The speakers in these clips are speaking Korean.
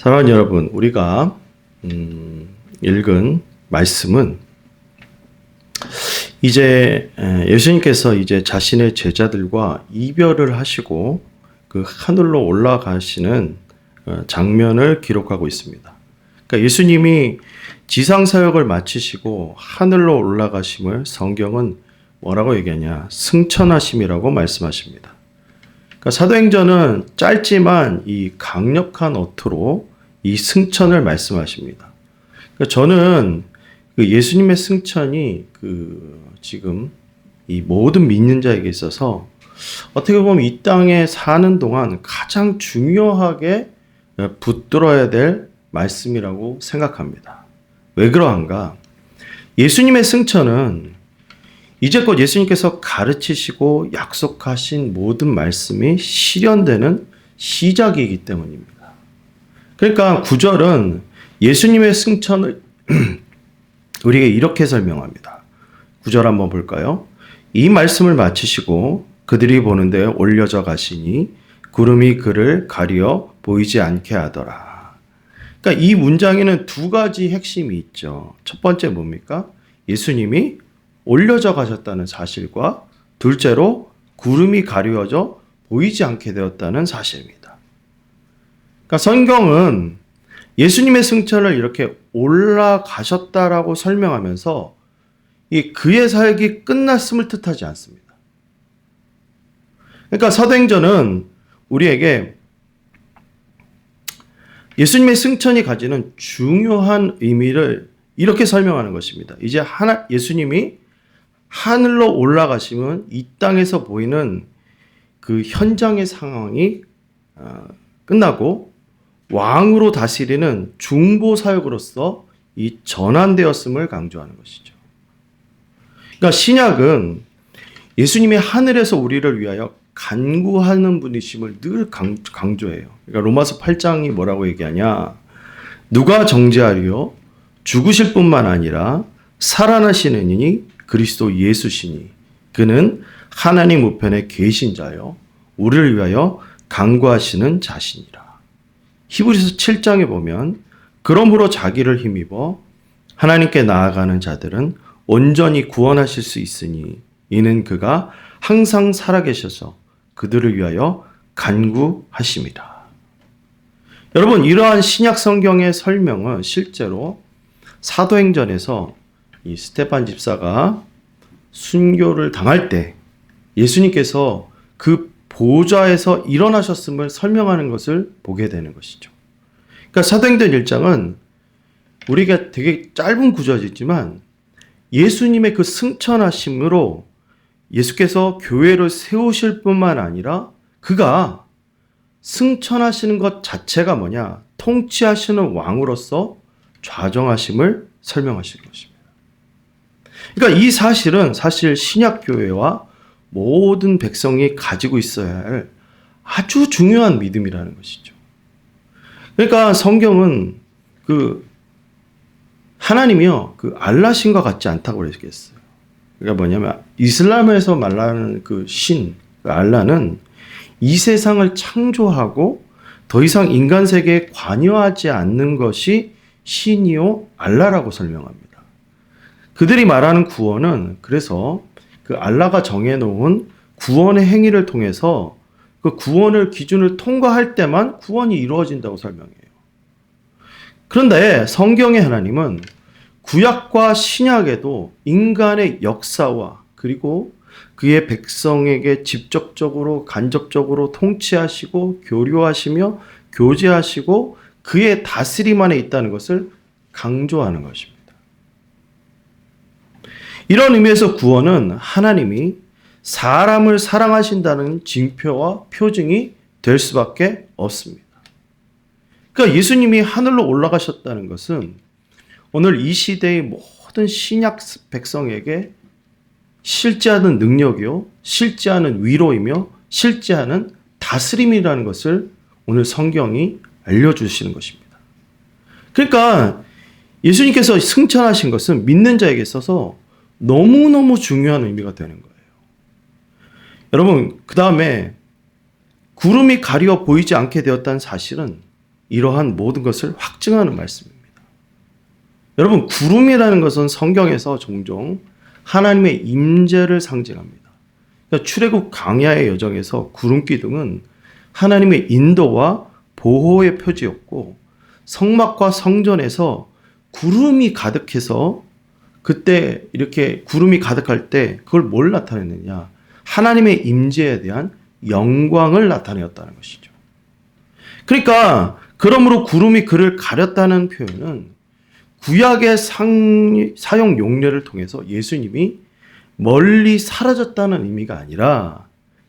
사랑하는 여러분, 우리가 읽은 말씀은 이제 예수님께서 이제 자신의 제자들과 이별을 하시고 그 하늘로 올라가시는 장면을 기록하고 있습니다. 그러니까 예수님이 지상 사역을 마치시고 하늘로 올라가심을 성경은 뭐라고 얘기하냐? 승천하심이라고 말씀하십니다. 그러니까 사도행전은 짧지만 이 강력한 어투로 이 승천을 말씀하십니다. 그러니까 저는 그 예수님의 승천이 지금 이 모든 믿는 자에게 있어서 어떻게 보면 이 땅에 사는 동안 가장 중요하게 붙들어야 될 말씀이라고 생각합니다. 왜 그러한가? 예수님의 승천은 이제껏 예수님께서 가르치시고 약속하신 모든 말씀이 실현되는 시작이기 때문입니다. 그러니까 9절은 예수님의 승천을 우리에게 이렇게 설명합니다. 9절 한번 볼까요? 이 말씀을 마치시고 그들이 보는데 올려져 가시니 구름이 그를 가리어 보이지 않게 하더라. 그러니까 이 문장에는 두 가지 핵심이 있죠. 첫 번째 뭡니까? 예수님이 올려져 가셨다는 사실과 둘째로 구름이 가려져 보이지 않게 되었다는 사실입니다. 그러니까 성경은 예수님의 승천을 이렇게 올라가셨다라고 설명하면서 이 그의 사역이 끝났음을 뜻하지 않습니다. 그러니까 사도행전은 우리에게 예수님의 승천이 가지는 중요한 의미를 이렇게 설명하는 것입니다. 이제 예수님이 하늘로 올라가시면 이 땅에서 보이는 그 현장의 상황이 끝나고 왕으로 다스리는 중보 사역으로서 이 전환되었음을 강조하는 것이죠. 그러니까 신약은 예수님이 하늘에서 우리를 위하여 간구하는 분이심을 늘 강조해요. 그러니까 로마서 8장이 뭐라고 얘기하냐? 누가 정죄하리요? 죽으실 뿐만 아니라 살아나시는 이니 그리스도 예수시니 그는 하나님 우편에 계신 자요 우리를 위하여 간구하시는 자신이라. 히브리서 7장에 보면 그러므로 자기를 힘입어 하나님께 나아가는 자들은 온전히 구원하실 수 있으니 이는 그가 항상 살아계셔서 그들을 위하여 간구하심이라. 여러분, 이러한 신약 성경의 설명은 실제로 사도행전에서 이 스데반 집사가 순교를 당할 때 예수님께서 그 보좌에서 일어나셨음을 설명하는 것을 보게 되는 것이죠. 그러니까 사도행전 1장은 우리가 되게 짧은 구절이지만 예수님의 그 승천하심으로 예수께서 교회를 세우실 뿐만 아니라 그가 승천하시는 것 자체가 뭐냐? 통치하시는 왕으로서 좌정하심을 설명하시는 것입니다. 그러니까 이 사실은 사실 신약교회와 모든 백성이 가지고 있어야 할 아주 중요한 믿음이라는 것이죠. 그러니까 성경은 하나님이요, 알라신과 같지 않다고 그랬겠어요. 그러니까 뭐냐면 이슬람에서 말하는 알라는 이 세상을 창조하고 더 이상 인간 세계에 관여하지 않는 것이 신이요 알라라고 설명합니다. 그들이 말하는 구원은 그래서 알라가 정해놓은 구원의 행위를 통해서 그 구원을 기준을 통과할 때만 구원이 이루어진다고 설명해요. 그런데 성경의 하나님은 구약과 신약에도 인간의 역사와 그리고 그의 백성에게 직접적으로 간접적으로 통치하시고 교류하시며 교제하시고 그의 다스림 안에 있다는 것을 강조하는 것입니다. 이런 의미에서 구원은 하나님이 사람을 사랑하신다는 징표와 표징이 될 수밖에 없습니다. 그러니까 예수님이 하늘로 올라가셨다는 것은 오늘 이 시대의 모든 신약 백성에게 실제하는 능력이요, 실제하는 위로이며 실제하는 다스림이라는 것을 오늘 성경이 알려주시는 것입니다. 그러니까 예수님께서 승천하신 것은 믿는 자에게 있어서 너무너무 중요한 의미가 되는 거예요. 여러분, 그 다음에 구름이 가려 보이지 않게 되었다는 사실은 이러한 모든 것을 확증하는 말씀입니다. 여러분, 구름이라는 것은 성경에서 종종 하나님의 임재를 상징합니다. 그러니까 출애굽 광야의 여정에서 구름 기둥은 하나님의 인도와 보호의 표지였고, 성막과 성전에서 구름이 가득해서 그때 이렇게 구름이 가득할 때 그걸 뭘 나타내느냐? 하나님의 임재에 대한 영광을 나타내었다는 것이죠. 그러니까 그러므로 구름이 그를 가렸다는 표현은 구약의 사용 용례를 통해서 예수님이 멀리 사라졌다는 의미가 아니라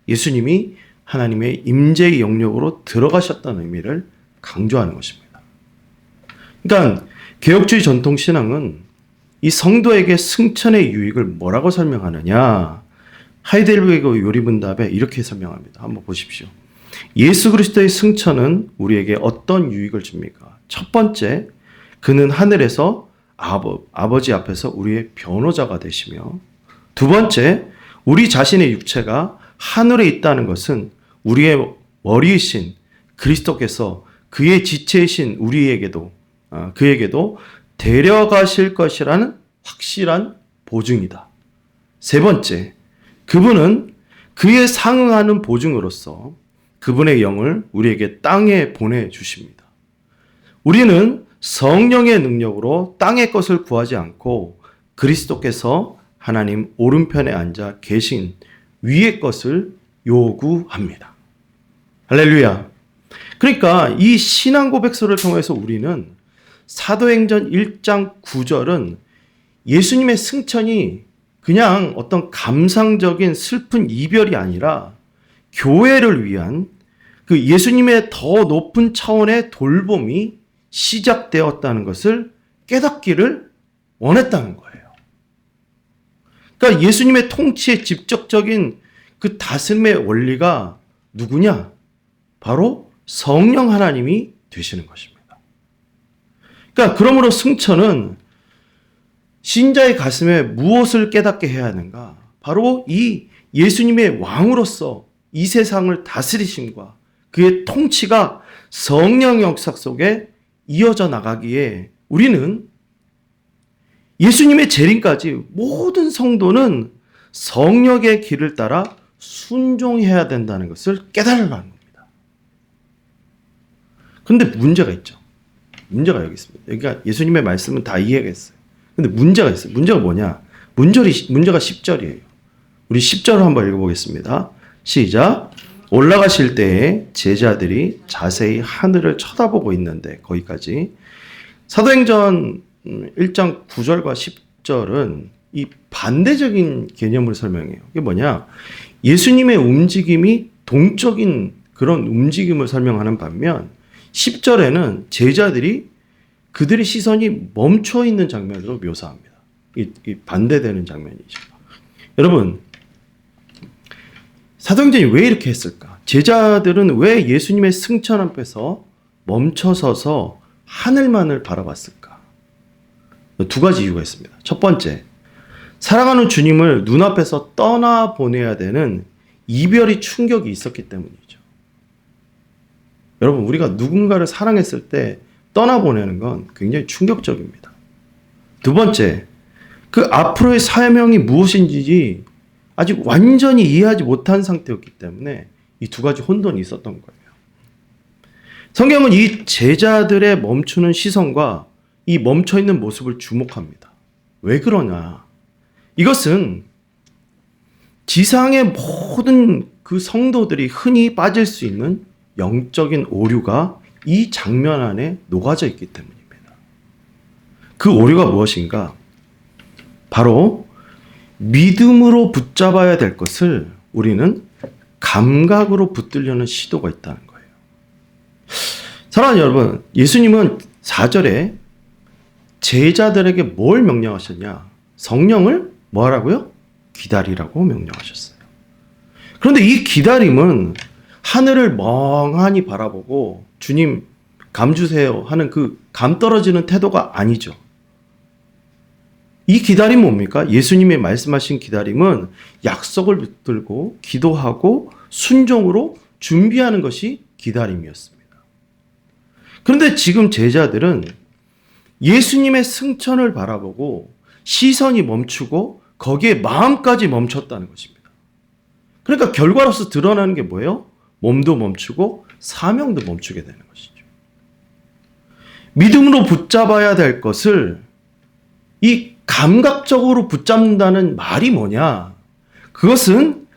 예수님이 하나님의 임재의 영역으로 들어가셨다는 의미를 강조하는 것입니다. 그러니까 개혁주의 전통 신앙은 이 성도에게 승천의 유익을 뭐라고 설명하느냐? 하이델베르그 요리문답에 이렇게 설명합니다. 한번 보십시오. 예수 그리스도의 승천은 우리에게 어떤 유익을 줍니까? 첫 번째, 그는 하늘에서 아버지 앞에서 우리의 변호자가 되시며, 두 번째, 우리 자신의 육체가 하늘에 있다는 것은 우리의 머리이신 그리스도께서 그의 지체이신 그에게도 데려가실 것이라는 확실한 보증이다. 세 번째, 그분은 그에 상응하는 보증으로서 그분의 영을 우리에게 땅에 보내주십니다. 우리는 성령의 능력으로 땅의 것을 구하지 않고 그리스도께서 하나님 오른편에 앉아 계신 위의 것을 요구합니다. 할렐루야. 그러니까 이 신앙 고백서를 통해서 우리는 사도행전 1장 9절은 예수님의 승천이 그냥 어떤 감상적인 슬픈 이별이 아니라 교회를 위한 그 예수님의 더 높은 차원의 돌봄이 시작되었다는 것을 깨닫기를 원했다는 거예요. 그러니까 예수님의 통치의 직접적인 그 다스림의 원리가 누구냐? 바로 성령 하나님이 되시는 것입니다. 그러니까 그러므로 승천은 신자의 가슴에 무엇을 깨닫게 해야 하는가? 바로 이 예수님의 왕으로서 이 세상을 다스리심과 그의 통치가 성령 역사 속에 이어져 나가기에 우리는 예수님의 재림까지 모든 성도는 성령의 길을 따라 순종해야 된다는 것을 깨달으라는 겁니다. 그런데 문제가 있죠. 문제가 여기 있습니다. 그러니까 예수님의 말씀은 다 이해했어요. 근데 문제가 있어요. 문제가 뭐냐? 문제가 10절이에요. 우리 10절을 한번 읽어보겠습니다. 시작. 올라가실 때에 제자들이 자세히 하늘을 쳐다보고 있는데, 거기까지. 사도행전 1장 9절과 10절은 이 반대적인 개념을 설명해요. 이게 뭐냐? 예수님의 움직임이 동적인 그런 움직임을 설명하는 반면 10절에는 제자들이 그들의 시선이 멈춰 있는 장면으로 묘사합니다. 이 반대되는 장면이죠. 여러분, 사도행전이 왜 이렇게 했을까? 제자들은 왜 예수님의 승천 앞에서 멈춰서서 하늘만을 바라봤을까? 두 가지 이유가 있습니다. 첫 번째, 사랑하는 주님을 눈앞에서 떠나보내야 되는 이별의 충격이 있었기 때문이죠. 여러분, 우리가 누군가를 사랑했을 때 떠나보내는 건 굉장히 충격적입니다. 두 번째, 그 앞으로의 사명이 무엇인지 아직 완전히 이해하지 못한 상태였기 때문에 이 두 가지 혼돈이 있었던 거예요. 성경은 이 제자들의 멈추는 시선과 이 멈춰있는 모습을 주목합니다. 왜 그러냐? 이것은 지상의 모든 그 성도들이 흔히 빠질 수 있는 영적인 오류가 이 장면 안에 녹아져 있기 때문입니다. 그 오류가 무엇인가? 바로 믿음으로 붙잡아야 될 것을 우리는 감각으로 붙들려는 시도가 있다는 거예요. 사랑하는 여러분, 예수님은 4절에 제자들에게 뭘 명령하셨냐? 성령을 뭐 하라고요? 기다리라고 명령하셨어요. 그런데 이 기다림은 하늘을 멍하니 바라보고 주님 감 주세요 하는 그 감 떨어지는 태도가 아니죠. 이 기다림은 뭡니까? 예수님이 말씀하신 기다림은 약속을 붙들고 기도하고 순종으로 준비하는 것이 기다림이었습니다. 그런데 지금 제자들은 예수님의 승천을 바라보고 시선이 멈추고 거기에 마음까지 멈췄다는 것입니다. 그러니까 결과로서 드러나는 게 뭐예요? 몸도 멈추고 사명도 멈추게 되는 것이죠. 믿음으로 붙잡아야 될 것을 이 감각적으로 붙잡는다는 말이 뭐냐? 그것은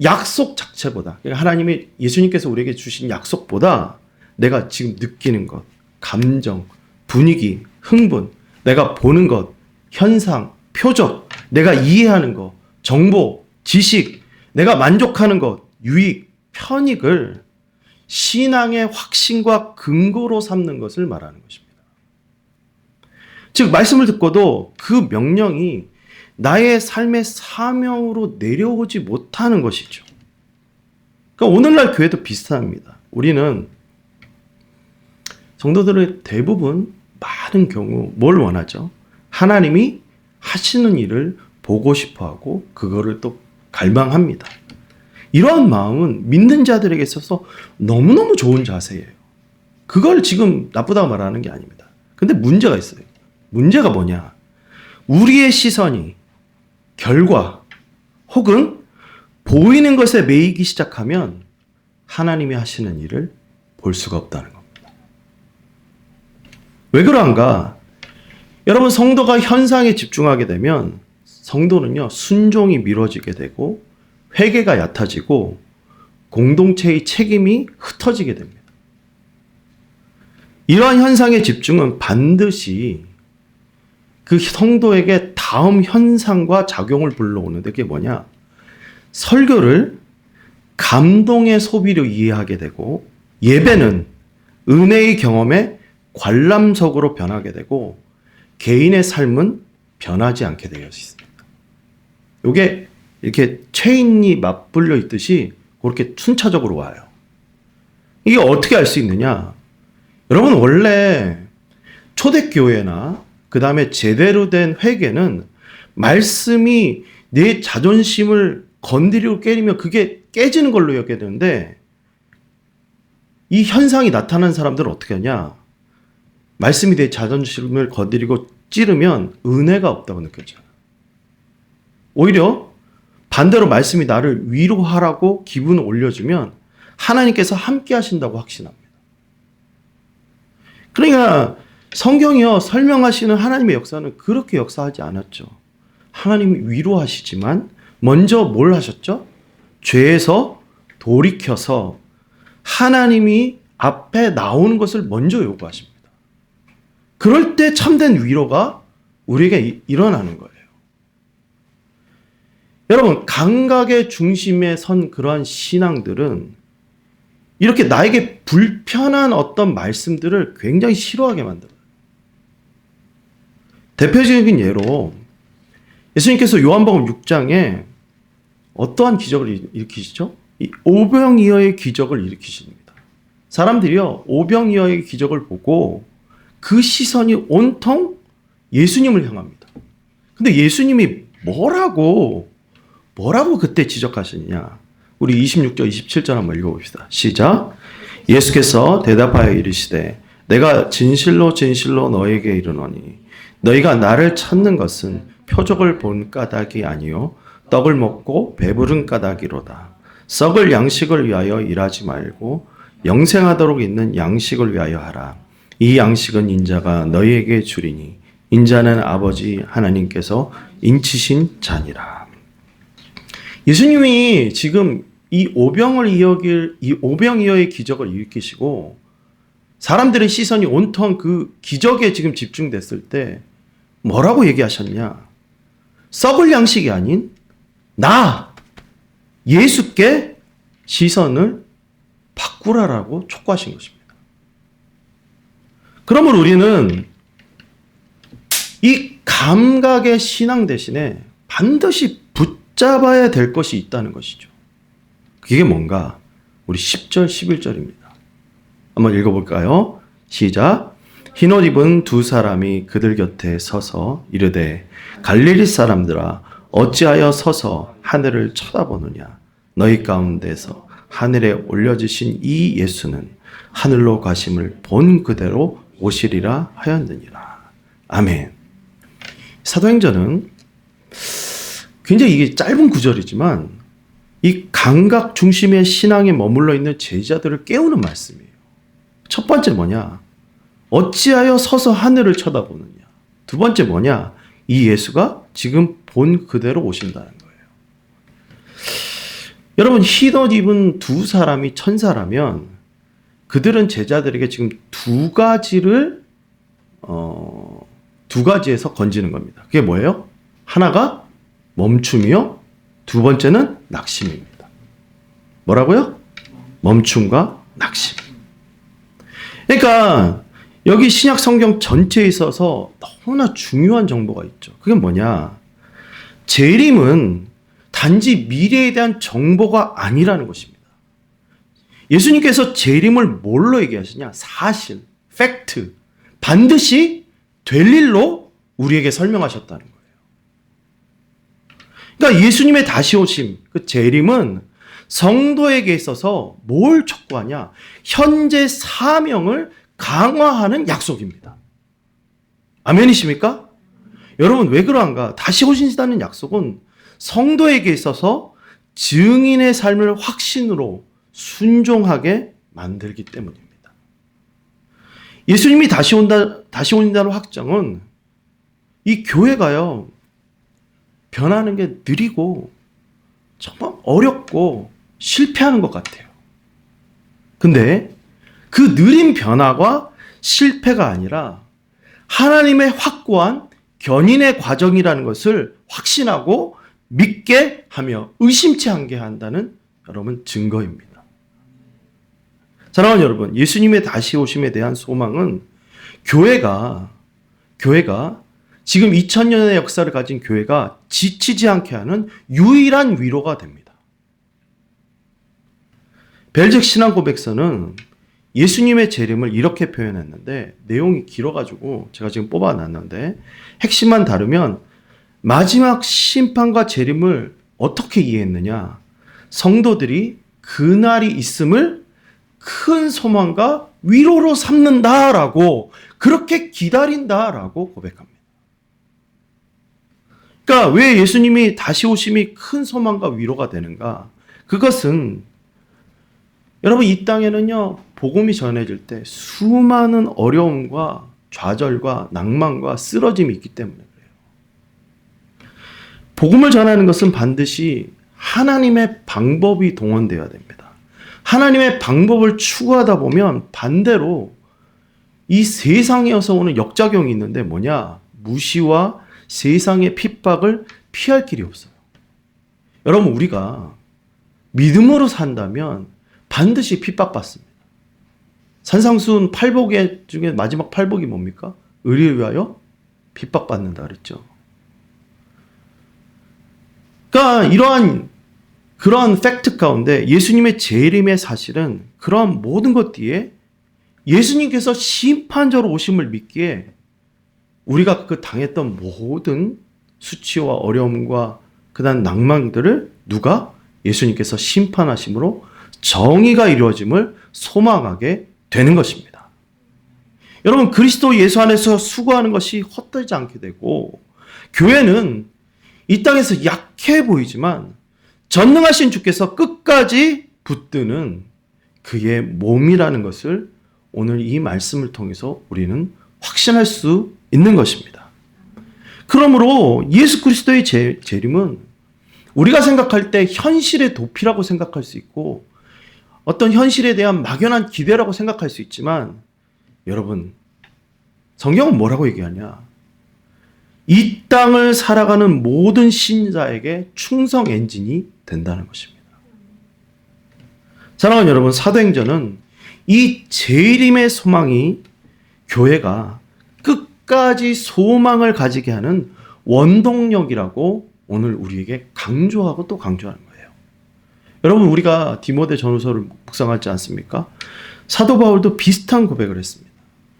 약속 자체보다, 그러니까 하나님이 예수님께서 우리에게 주신 약속보다 내가 지금 느끼는 것, 감정, 분위기, 흥분, 내가 보는 것, 현상, 표적, 내가 이해하는 것, 정보, 지식, 내가 만족하는 것, 유익, 편익을 신앙의 확신과 근거로 삼는 것을 말하는 것입니다. 즉 말씀을 듣고도 그 명령이 나의 삶의 사명으로 내려오지 못하는 것이죠. 그러니까 오늘날 교회도 비슷합니다. 우리는 성도들의 대부분 많은 경우 뭘 원하죠? 하나님이 하시는 일을 보고 싶어하고 그거를 또 갈망합니다. 이러한 마음은 믿는 자들에게 있어서 너무너무 좋은 자세예요. 그걸 지금 나쁘다고 말하는 게 아닙니다. 근데 문제가 있어요. 문제가 뭐냐? 우리의 시선이 결과 혹은 보이는 것에 매이기 시작하면 하나님이 하시는 일을 볼 수가 없다는 겁니다. 왜 그런가? 여러분, 성도가 현상에 집중하게 되면 성도는요, 순종이 미뤄지게 되고 회개가 얕아지고 공동체의 책임이 흩어지게 됩니다. 이러한 현상의 집중은 반드시 그 성도에게 다음 현상과 작용을 불러오는데 그게 뭐냐? 설교를 감동의 소비로 이해하게 되고 예배는 은혜의 경험에 관람석으로 변하게 되고 개인의 삶은 변하지 않게 되어 있습니다. 이게 이렇게 체인이 맞불려 있듯이 그렇게 순차적으로 와요. 이게 어떻게 알 수 있느냐? 여러분, 원래 초대교회나 그 다음에 제대로 된 회개는 말씀이 내 자존심을 건드리고 깨리면 그게 깨지는 걸로 여겨야 되는데 이 현상이 나타난 사람들은 어떻게 하냐? 말씀이 내 자존심을 건드리고 찌르면 은혜가 없다고 느껴져요. 오히려 반대로 말씀이 나를 위로하라고 기분을 올려주면 하나님께서 함께 하신다고 확신합니다. 그러니까 성경이요, 설명하시는 하나님의 역사는 그렇게 역사하지 않았죠. 하나님이 위로하시지만 먼저 뭘 하셨죠? 죄에서 돌이켜서 하나님이 앞에 나오는 것을 먼저 요구하십니다. 그럴 때 참된 위로가 우리에게 일어나는 거예요. 여러분, 감각의 중심에 선 그러한 신앙들은 이렇게 나에게 불편한 어떤 말씀들을 굉장히 싫어하게 만들어요. 대표적인 예로 예수님께서 요한복음 6장에 어떠한 기적을 일으키시죠? 이 오병이어의 기적을 일으키십니다. 사람들이요, 오병이어의 기적을 보고 그 시선이 온통 예수님을 향합니다. 근데 예수님이 뭐라고 그때 지적하시느냐? 우리 26절, 27절 한번 읽어봅시다. 시작. 예수께서 대답하여 이르시되 내가 진실로 진실로 너에게 이르노니 너희가 나를 찾는 것은 표적을 본 까닭이 아니요 떡을 먹고 배부른 까닭이로다. 썩을 양식을 위하여 일하지 말고 영생하도록 있는 양식을 위하여 하라. 이 양식은 인자가 너희에게 주리니 인자는 아버지 하나님께서 인치신 자니라. 예수님이 지금 이 오병이어의 기적을 일으키시고 사람들의 시선이 온통 그 기적에 지금 집중됐을 때 뭐라고 얘기하셨냐? 썩을 양식이 아닌 나 예수께 시선을 바꾸라라고 촉구하신 것입니다. 그러면 우리는 이 감각의 신앙 대신에 반드시 붙잡아야 될 것이 있다는 것이죠. 그게 뭔가? 우리 10절, 11절입니다. 한번 읽어볼까요? 시작. 흰옷 입은 두 사람이 그들 곁에 서서 이르되 갈릴리 사람들아 어찌하여 서서 하늘을 쳐다보느냐? 너희 가운데서 하늘에 올려지신 이 예수는 하늘로 가심을 본 그대로 오시리라 하였느니라. 아멘. 사도행전은 굉장히 이게 짧은 구절이지만 이 감각 중심의 신앙에 머물러 있는 제자들을 깨우는 말씀이에요. 첫 번째 뭐냐? 어찌하여 서서 하늘을 쳐다보느냐? 두 번째 뭐냐? 이 예수가 지금 본 그대로 오신다는 거예요. 여러분, 흰옷 입은 두 사람이 천사라면 그들은 제자들에게 지금 두 가지에서 건지는 겁니다. 그게 뭐예요? 하나가 멈춤이요. 두 번째는 낙심입니다. 뭐라고요? 멈춤과 낙심. 그러니까 여기 신약 성경 전체에 있어서 너무나 중요한 정보가 있죠. 그게 뭐냐? 재림은 단지 미래에 대한 정보가 아니라는 것입니다. 예수님께서 재림을 뭘로 얘기하시냐? 사실, 팩트, 반드시 될 일로 우리에게 설명하셨다는 거예요. 그러니까 예수님의 다시 오심, 그 재림은 성도에게 있어서 뭘 촉구하냐? 현재 사명을 강화하는 약속입니다. 아멘이십니까? 여러분, 왜 그러한가? 다시 오신다는 약속은 성도에게 있어서 증인의 삶을 확신으로 순종하게 만들기 때문입니다. 예수님이 다시 온다는 확정은 이 교회가요, 변하는 게 느리고 정말 어렵고 실패하는 것 같아요. 근데 그 느린 변화가 실패가 아니라 하나님의 확고한 견인의 과정이라는 것을 확신하고 믿게 하며 의심치 않게 한다는 여러분 증거입니다. 사랑하는 여러분, 예수님의 다시 오심에 대한 소망은 교회가 지금 2000년의 역사를 가진 교회가 지치지 않게 하는 유일한 위로가 됩니다. 벨적 신앙 고백서는 예수님의 재림을 이렇게 표현했는데 내용이 길어가지고 제가 지금 뽑아놨는데 핵심만 다루면 마지막 심판과 재림을 어떻게 이해했느냐? 성도들이 그날이 있음을 큰 소망과 위로로 삼는다라고, 그렇게 기다린다라고 고백합니다. 그러니까 왜 예수님이 다시 오심이 큰 소망과 위로가 되는가? 그것은 여러분, 이 땅에는요, 복음이 전해질 때 수많은 어려움과 좌절과 낭만과 쓰러짐이 있기 때문에 그래요. 복음을 전하는 것은 반드시 하나님의 방법이 동원되어야 됩니다. 하나님의 방법을 추구하다 보면 반대로 이 세상에서 오는 역작용이 있는데 뭐냐? 무시와 세상의 핍박을 피할 길이 없어요. 여러분, 우리가 믿음으로 산다면 반드시 핍박받습니다. 산상수훈 8복 중에 마지막 8복이 뭡니까? 의를 위하여 핍박받는다 그랬죠. 그러니까 그러한 팩트 가운데 예수님의 재림의 사실은 그러한 모든 것 뒤에 예수님께서 심판자로 오심을 믿기에 우리가 그 당했던 모든 수치와 어려움과 그다음 낭만들을 누가? 예수님께서 심판하심으로 정의가 이루어짐을 소망하게 되는 것입니다. 여러분, 그리스도 예수 안에서 수고하는 것이 헛되지 않게 되고, 교회는 이 땅에서 약해 보이지만 전능하신 주께서 끝까지 붙드는 그의 몸이라는 것을 오늘 이 말씀을 통해서 우리는 확신할 수 있는 것입니다. 그러므로 예수 그리스도의 재림은 우리가 생각할 때 현실의 도피라고 생각할 수 있고 어떤 현실에 대한 막연한 기대라고 생각할 수 있지만, 여러분, 성경은 뭐라고 얘기하냐? 이 땅을 살아가는 모든 신자에게 충성 엔진이 된다는 것입니다. 사랑하는 여러분, 사도행전은 이 재림의 소망이 교회가 끝까지 소망을 가지게 하는 원동력이라고 오늘 우리에게 강조하고 또 강조하는 거예요. 여러분, 우리가 디모데 전후서를 묵상하지 않습니까? 사도 바울도 비슷한 고백을 했습니다.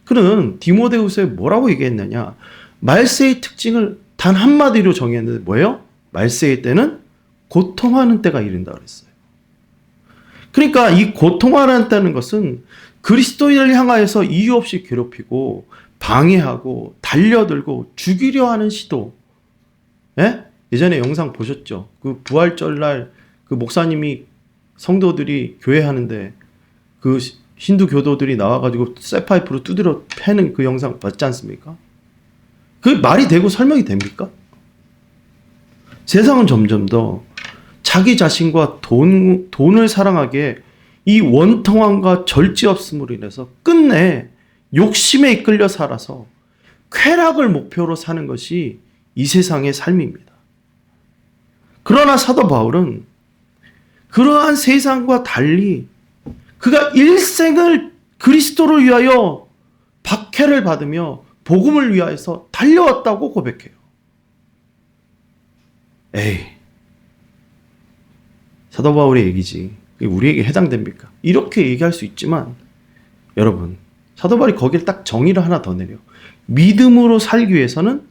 그는 디모데후서에 뭐라고 얘기했느냐? 말세의 특징을 단 한마디로 정했는데 뭐예요? 말세의 때는 고통하는 때가 이른다 그랬어요. 그러니까 이 고통하는 때는 것은 그리스도인을 향하여서 이유 없이 괴롭히고 방해하고 달려들고 죽이려 하는 시도. 예? 예전에 영상 보셨죠? 그 부활절날 그 목사님이 성도들이 교회 하는데 그 힌두 교도들이 나와가지고 쇠파이프로 두드려 패는 그 영상 봤지 않습니까? 그 말이 되고 설명이 됩니까? 세상은 점점 더 자기 자신과 돈을 사랑하기에 이 원통함과 절제 없음으로 인해서 끝내 욕심에 이끌려 살아서 쾌락을 목표로 사는 것이 이 세상의 삶입니다. 그러나 사도 바울은 그러한 세상과 달리 그가 일생을 그리스도를 위하여 박해를 받으며 복음을 위하여서 달려왔다고 고백해요. 에이, 사도 바울의 얘기지. 우리에게 해당됩니까? 이렇게 얘기할 수 있지만 여러분, 사도 바울이 거기를 딱 정의를 하나 더 내려. 믿음으로 살기 위해서는,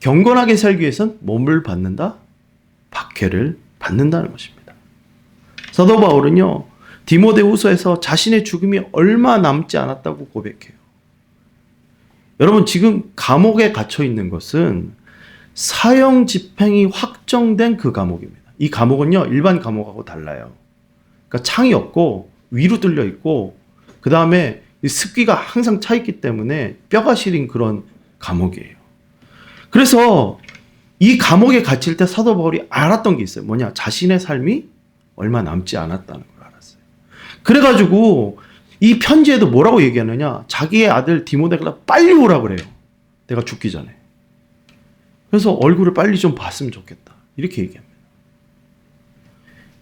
경건하게 살기 위해서는 몸을 받는다? 박해를 받는다는 것입니다. 사도 바울은요, 디모데후서에서 자신의 죽음이 얼마 남지 않았다고 고백해요. 여러분, 지금 감옥에 갇혀 있는 것은 사형 집행이 확정된 그 감옥입니다. 이 감옥은요, 일반 감옥하고 달라요. 그러니까 창이 없고 위로 뚫려 있고 그 다음에 습기가 항상 차 있기 때문에 뼈가 시린 그런 감옥이에요. 그래서 이 감옥에 갇힐 때 사도 바울이 알았던 게 있어요. 뭐냐? 자신의 삶이 얼마 남지 않았다는 걸 알았어요. 그래가지고 이 편지에도 뭐라고 얘기하느냐? 자기의 아들 디모데가 빨리 오라고 그래요. 내가 죽기 전에. 그래서 얼굴을 빨리 좀 봤으면 좋겠다. 이렇게 얘기합니다.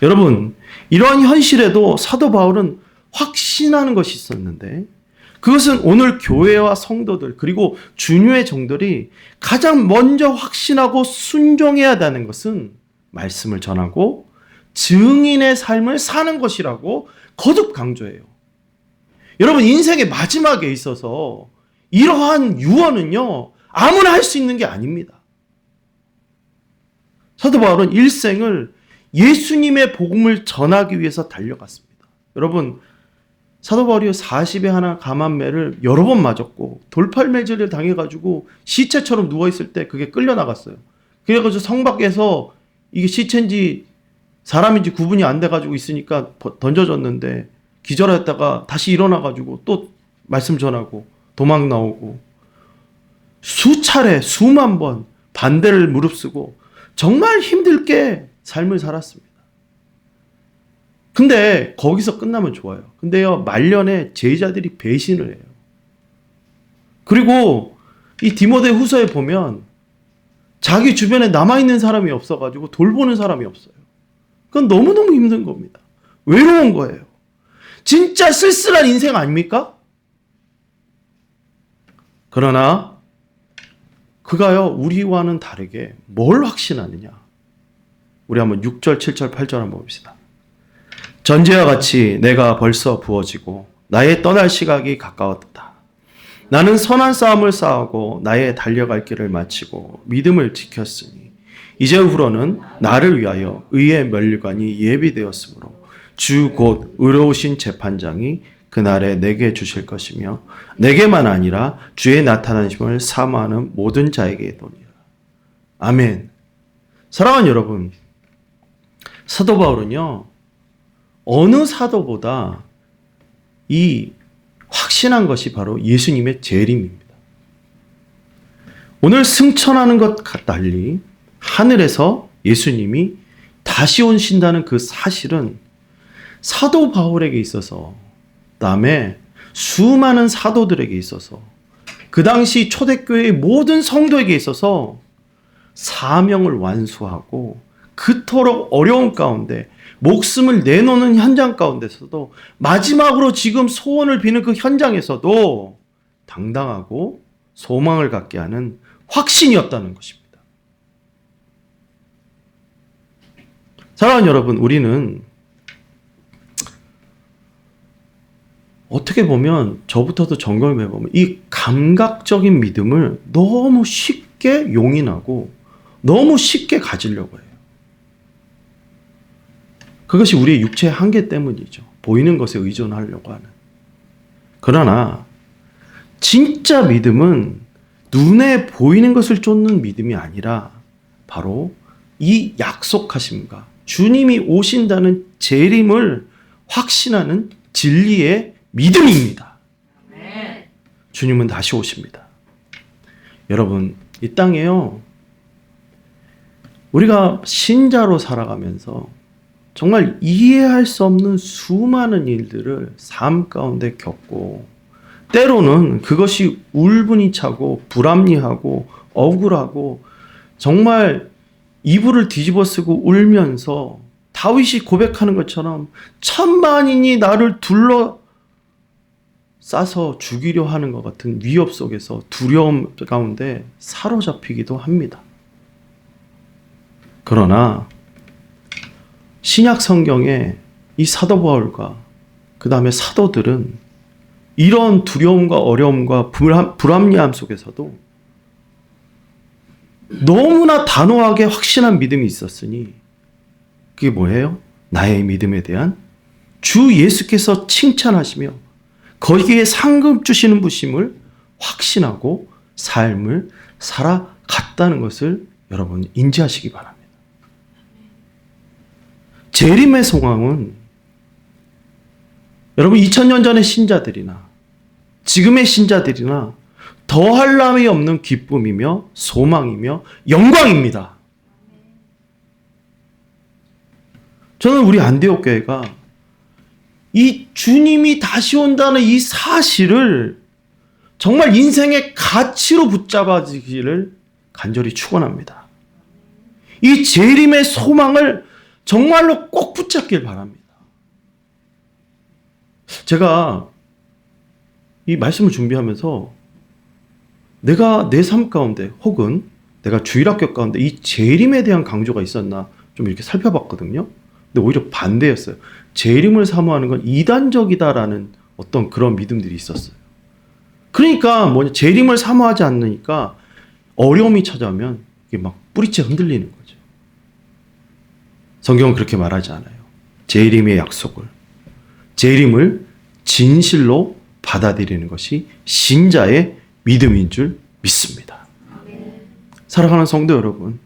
여러분, 이러한 현실에도 사도 바울은 확신하는 것이 있었는데, 그것은 오늘 교회와 성도들 그리고 준유의 종들이 가장 먼저 확신하고 순종해야 하는 것은 말씀을 전하고 증인의 삶을 사는 것이라고 거듭 강조해요. 여러분, 인생의 마지막에 있어서 이러한 유언은요, 아무나 할 수 있는 게 아닙니다. 사도 바울은 일생을 예수님의 복음을 전하기 위해서 달려갔습니다. 여러분, 사도 바울이 40에 하나 감한매를 여러 번 맞았고 돌팔매질을 당해가지고 시체처럼 누워있을 때 그게 끌려나갔어요. 그래가지고 성 밖에서 이게 시체인지 사람인지 구분이 안 돼가지고 있으니까 던져졌는데 기절했다가 다시 일어나가지고 또 말씀 전하고 도망 나오고 수차례 수만 번 반대를 무릅쓰고 정말 힘들게 삶을 살았습니다. 근데 거기서 끝나면 좋아요. 근데요, 말년에 제자들이 배신을 해요. 그리고 이 디모데 후서에 보면 자기 주변에 남아있는 사람이 없어가지고 돌보는 사람이 없어요. 그건 너무너무 힘든 겁니다. 외로운 거예요. 진짜 쓸쓸한 인생 아닙니까? 그러나 그가요, 우리와는 다르게 뭘 확신하느냐? 우리 한번 6절, 7절, 8절 한번 봅시다. 전제와 같이 내가 벌써 부어지고 나의 떠날 시각이 가까웠다. 나는 선한 싸움을 싸우고 나의 달려갈 길을 마치고 믿음을 지켰으니 이제후로는 나를 위하여 의의 면류관이 예비되었으므로 주 곧 의로우신 재판장이 그날에 내게 주실 것이며 내게만 아니라 주의 나타나심을 사모하는 모든 자에게 도니라. 아멘. 사랑하는 여러분, 사도 바울은요, 어느 사도보다 이 확신한 것이 바로 예수님의 재림입니다. 오늘 승천하는 것과 달리 하늘에서 예수님이 다시 오신다는 그 사실은 사도 바울에게 있어서, 그다음에 수많은 사도들에게 있어서, 그 당시 초대교회의 모든 성도에게 있어서 사명을 완수하고 그토록 어려운 가운데 목숨을 내놓는 현장 가운데서도 마지막으로 지금 소원을 비는 그 현장에서도 당당하고 소망을 갖게 하는 확신이었다는 것입니다. 사랑하는 여러분, 우리는 어떻게 보면 저부터도 점검해 보면 이 감각적인 믿음을 너무 쉽게 용인하고 너무 쉽게 가지려고 해요. 그것이 우리의 육체의 한계 때문이죠. 보이는 것에 의존하려고 하는. 그러나 진짜 믿음은 눈에 보이는 것을 쫓는 믿음이 아니라 바로 이 약속하심과 주님이 오신다는 재림을 확신하는 진리의 믿음입니다. 주님은 다시 오십니다. 여러분, 이 땅에요, 우리가 신자로 살아가면서 정말 이해할 수 없는 수많은 일들을 삶 가운데 겪고, 때로는 그것이 울분이 차고 불합리하고 억울하고 정말 이불을 뒤집어 쓰고 울면서 다윗이 고백하는 것처럼 천만인이 나를 둘러싸서 죽이려 하는 것 같은 위협 속에서 두려움 가운데 사로잡히기도 합니다. 그러나 신약 성경에 이 사도 바울과 그 다음에 사도들은 이런 두려움과 어려움과 불합리함 속에서도 너무나 단호하게 확신한 믿음이 있었으니 그게 뭐예요? 나의 믿음에 대한 주 예수께서 칭찬하시며 거기에 상급 주시는 부심을 확신하고 삶을 살아갔다는 것을 여러분 인지하시기 바랍니다. 재림의 소망은 여러분 2000년 전의 신자들이나 지금의 신자들이나 더할 나위 없는 기쁨이며 소망이며 영광입니다. 저는 우리 안디옥 교회가 이 주님이 다시 온다는 이 사실을 정말 인생의 가치로 붙잡아지기를 간절히 축원합니다. 이 재림의 소망을 정말로 꼭 붙잡길 바랍니다. 제가 이 말씀을 준비하면서 내가 내 삶 가운데 혹은 내가 주일학교 가운데 이 재림에 대한 강조가 있었나 좀 이렇게 살펴봤거든요. 근데 오히려 반대였어요. 재림을 사모하는 건 이단적이다라는 어떤 그런 믿음들이 있었어요. 그러니까 뭐냐, 재림을 사모하지 않으니까 어려움이 찾아오면 이게 막 뿌리째 흔들리는 거죠. 성경은 그렇게 말하지 않아요. 재림의 약속을, 재림을 진실로 받아들이는 것이 신자의 믿음인 줄 믿습니다. 사랑하는 성도 여러분,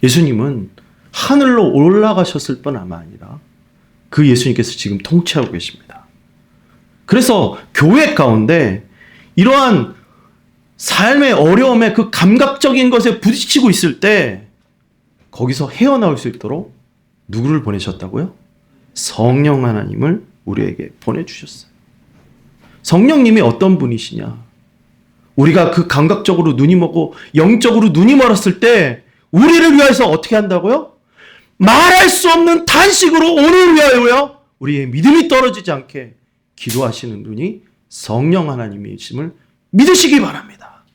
예수님은 하늘로 올라가셨을 뿐만 아니라 그 예수님께서 지금 통치하고 계십니다. 그래서 교회 가운데 이러한 삶의 어려움에 그 감각적인 것에 부딪히고 있을 때 거기서 헤어나올 수 있도록 누구를 보내셨다고요? 성령 하나님을 우리에게 보내주셨어요. 성령님이 어떤 분이시냐? 우리가 그 감각적으로 눈이 멀고 영적으로 눈이 멀었을 때 우리를 위해서 어떻게 한다고요? 말할 수 없는 탄식으로 오늘 위하여요, 우리의 믿음이 떨어지지 않게 기도하시는 분이 성령 하나님이심을 믿으시기 바랍니다.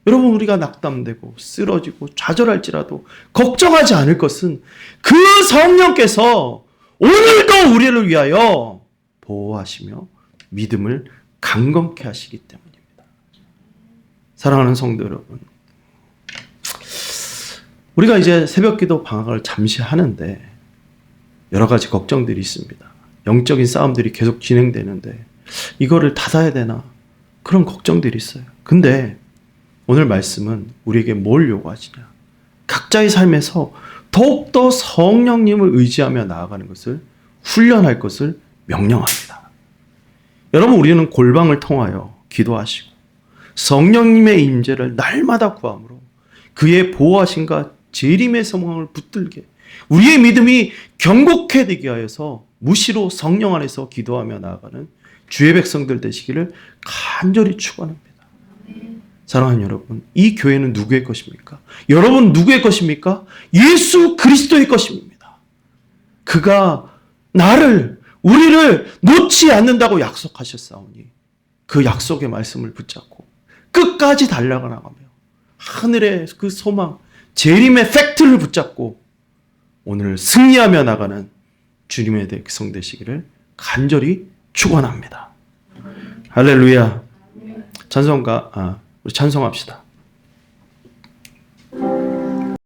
여러분, 우리가 낙담되고 쓰러지고 좌절할지라도 걱정하지 않을 것은 그 성령께서 오늘도 우리를 위하여 보호하시며 믿음을 강건케 하시기 때문입니다. 사랑하는 성도 여러분, 우리가 이제 새벽기도 방학을 잠시 하는데 여러 가지 걱정들이 있습니다. 영적인 싸움들이 계속 진행되는데 이거를 닫아야 되나, 그런 걱정들이 있어요. 근데 오늘 말씀은 우리에게 뭘 요구하시냐? 각자의 삶에서 더욱더 성령님을 의지하며 나아가는 것을 훈련할 것을 명령합니다. 여러분, 우리는 골방을 통하여 기도하시고 성령님의 임재를 날마다 구함으로 그의 보호하심과 재림의 소망을 붙들게 우리의 믿음이 견고케 되게 하여서 무시로 성령 안에서 기도하며 나아가는 주의 백성들 되시기를 간절히 축원합니다. 사랑하는 여러분, 이 교회는 누구의 것입니까? 여러분 누구의 것입니까? 예수 그리스도의 것입니다. 그가 우리를 놓지 않는다고 약속하셨사오니 그 약속의 말씀을 붙잡고 끝까지 달려가 나가며 하늘의 그 소망, 재림의 팩트를 붙잡고 오늘 승리하며 나가는 주님의 백성 되시기를 간절히 축원합니다. 할렐루야. 우리 찬송합시다.